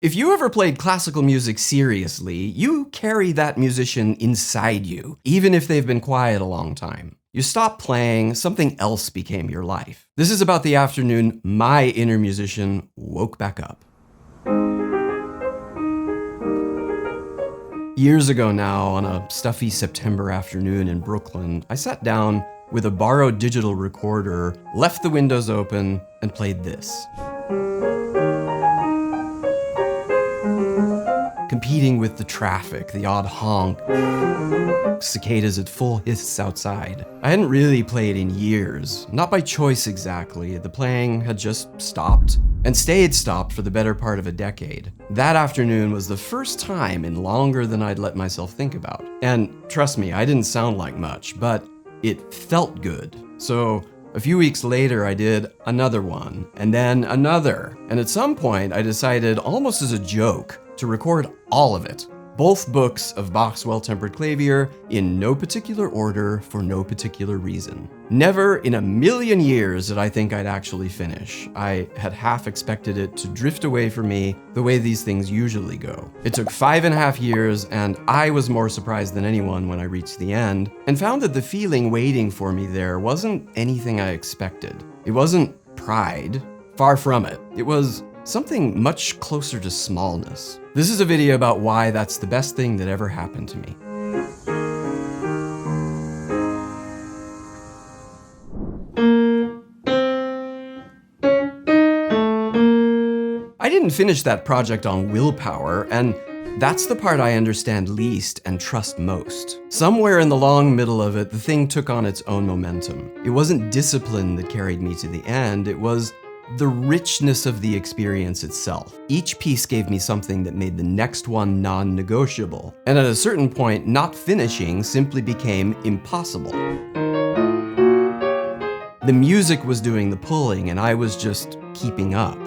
If you ever played classical music seriously, you carry that musician inside you, even if they've been quiet a long time. You stopped playing, something else became your life. This is about the afternoon my inner musician woke back up. Years ago now, on a stuffy September afternoon in Brooklyn, I sat down with a borrowed digital recorder, left the windows open, and played this. Competing with the traffic, the odd honk, cicadas at full hiss outside. I hadn't really played in years, not by choice exactly. The playing had just stopped, and stayed stopped for the better part of a decade. That afternoon was the first time in longer than I'd let myself think about. And trust me, I didn't sound like much, but it felt good. So a few weeks later, I did another one, and then another. And at some point, I decided, almost as a joke, to record all of it. Both books of Bach's Well-Tempered Clavier in no particular order for no particular reason. Never in a million years did I think I'd actually finish. I had half expected it to drift away from me the way these things usually go. It took 5.5 years, and I was more surprised than anyone when I reached the end, and found that the feeling waiting for me there wasn't anything I expected. It wasn't pride, far from it. It was something much closer to smallness. This is a video about why that's the best thing that ever happened to me. I didn't finish that project on willpower, and that's the part I understand least and trust most. Somewhere in the long middle of it, the thing took on its own momentum. It wasn't discipline that carried me to the end, it was the richness of the experience itself. Each piece gave me something that made the next one non-negotiable. And at a certain point, not finishing simply became impossible. The music was doing the pulling, and I was just keeping up.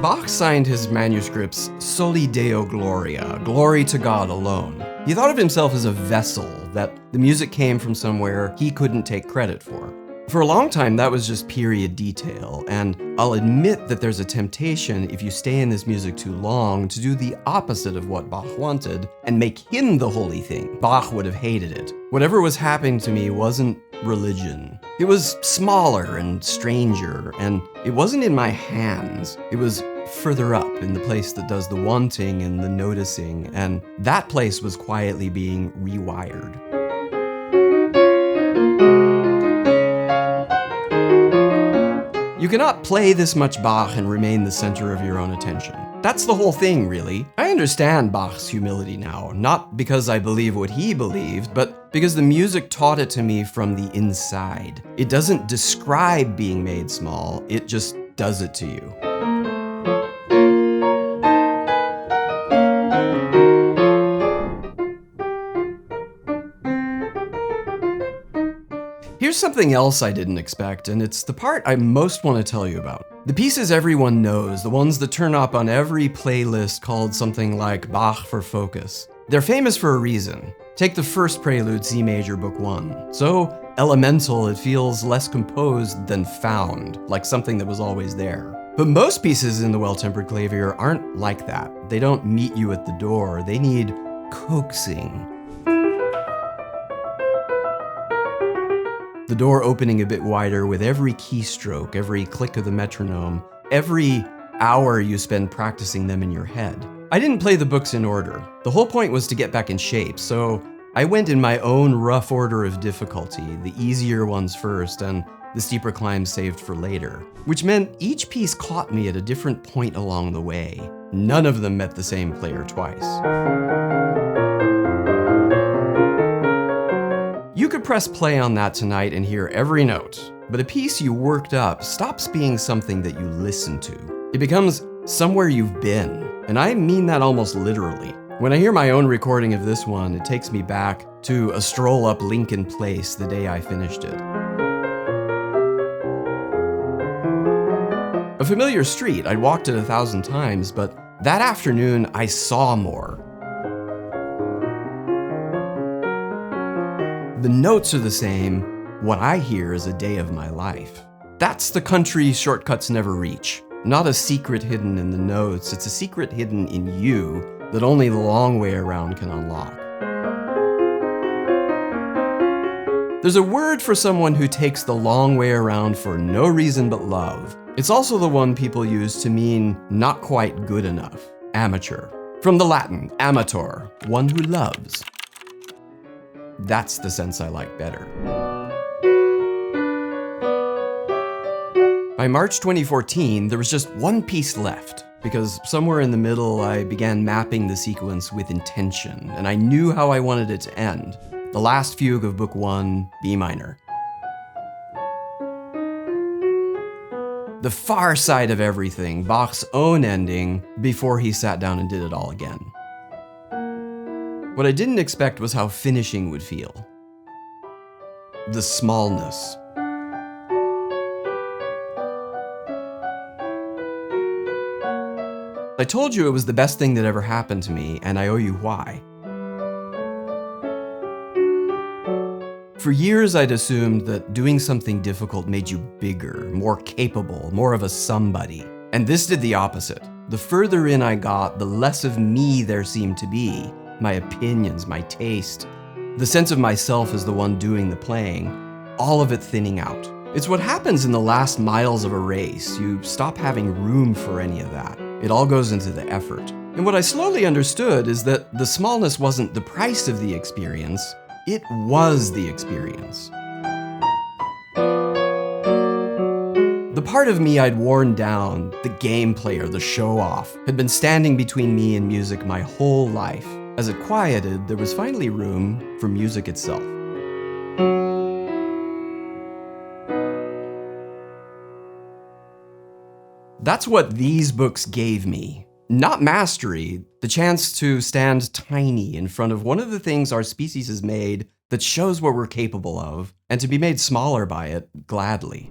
Bach signed his manuscripts Soli Deo Gloria, glory to God alone. He thought of himself as a vessel, that the music came from somewhere he couldn't take credit for. For a long time, that was just period detail, and I'll admit that there's a temptation, if you stay in this music too long, to do the opposite of what Bach wanted and make him the holy thing. Bach would have hated it. Whatever was happening to me wasn't religion. It was smaller and stranger, and it wasn't in my hands. It was further up, in the place that does the wanting and the noticing, and that place was quietly being rewired. You cannot play this much Bach and remain the center of your own attention. That's the whole thing, really. I understand Bach's humility now, not because I believe what he believed, but because the music taught it to me from the inside. It doesn't describe being made small, it just does it to you. Here's something else I didn't expect, and it's the part I most want to tell you about. The pieces everyone knows, the ones that turn up on every playlist called something like Bach for Focus. They're famous for a reason. Take the first prelude, C major, book 1. So elemental, it feels less composed than found, like something that was always there. But most pieces in the Well-Tempered Clavier aren't like that. They don't meet you at the door, they need coaxing. The door opening a bit wider with every keystroke, every click of the metronome, every hour you spend practicing them in your head. I didn't play the books in order. The whole point was to get back in shape, so I went in my own rough order of difficulty, the easier ones first and the steeper climbs saved for later, which meant each piece caught me at a different point along the way. None of them met the same player twice. You could press play on that tonight and hear every note, but a piece you worked up stops being something that you listen to. It becomes somewhere you've been, and I mean that almost literally. When I hear my own recording of this one, it takes me back to a stroll up Lincoln Place the day I finished it. A familiar street, I'd walked it 1,000 times, but that afternoon I saw more. The notes are the same, what I hear is a day of my life. That's the country shortcuts never reach. Not a secret hidden in the notes, it's a secret hidden in you that only the long way around can unlock. There's a word for someone who takes the long way around for no reason but love. It's also the one people use to mean not quite good enough. Amateur. From the Latin, amator, one who loves. That's the sense I like better. By March 2014, there was just one piece left, because somewhere in the middle I began mapping the sequence with intention, and I knew how I wanted it to end. The last fugue of Book 1, B minor. The far side of everything, Bach's own ending, before he sat down and did it all again. What I didn't expect was how finishing would feel. The smallness. I told you it was the best thing that ever happened to me, and I owe you why. For years, I'd assumed that doing something difficult made you bigger, more capable, more of a somebody. And this did the opposite. The further in I got, the less of me there seemed to be. My opinions, my taste, the sense of myself as the one doing the playing, all of it thinning out. It's what happens in the last miles of a race. You stop having room for any of that. It all goes into the effort. And what I slowly understood is that the smallness wasn't the price of the experience, it was the experience. The part of me I'd worn down, the game player, the show-off, had been standing between me and music my whole life. As it quieted, there was finally room for music itself. That's what these books gave me. Not mastery, the chance to stand tiny in front of one of the things our species has made that shows what we're capable of, and to be made smaller by it, gladly.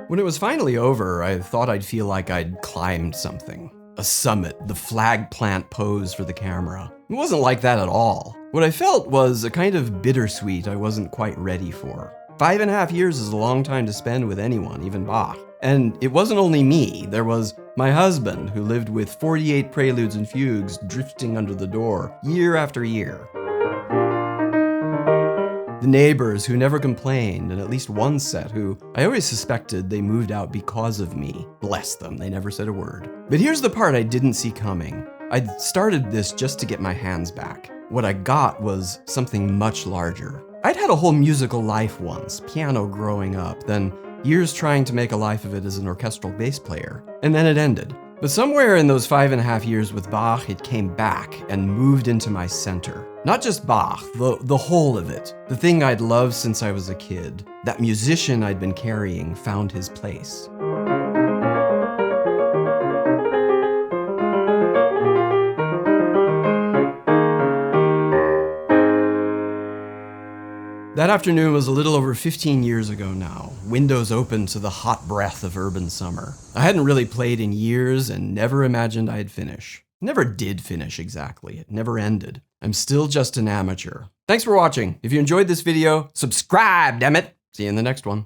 When it was finally over, I thought I'd feel like I'd climbed something. A summit, the flag plant pose for the camera. It wasn't like that at all. What I felt was a kind of bittersweet I wasn't quite ready for. 5.5 years is a long time to spend with anyone, even Bach. And it wasn't only me. There was my husband, who lived with 48 preludes and fugues drifting under the door, year after year. The neighbors who never complained, and at least one set who I always suspected they moved out because of me. Bless them, they never said a word. But here's the part I didn't see coming. I'd started this just to get my hands back. What I got was something much larger. I'd had a whole musical life once, piano growing up, then years trying to make a life of it as an orchestral bass player, and then it ended. But somewhere in those 5.5 years with Bach, it came back and moved into my center. Not just Bach, the whole of it. The thing I'd loved since I was a kid. That musician I'd been carrying found his place. That afternoon was a little over 15 years ago now, windows open to the hot breath of urban summer. I hadn't really played in years and never imagined I'd finish. Never did finish exactly, it never ended. I'm still just an amateur. Thanks for watching. If you enjoyed this video, subscribe, damn it! See you in the next one.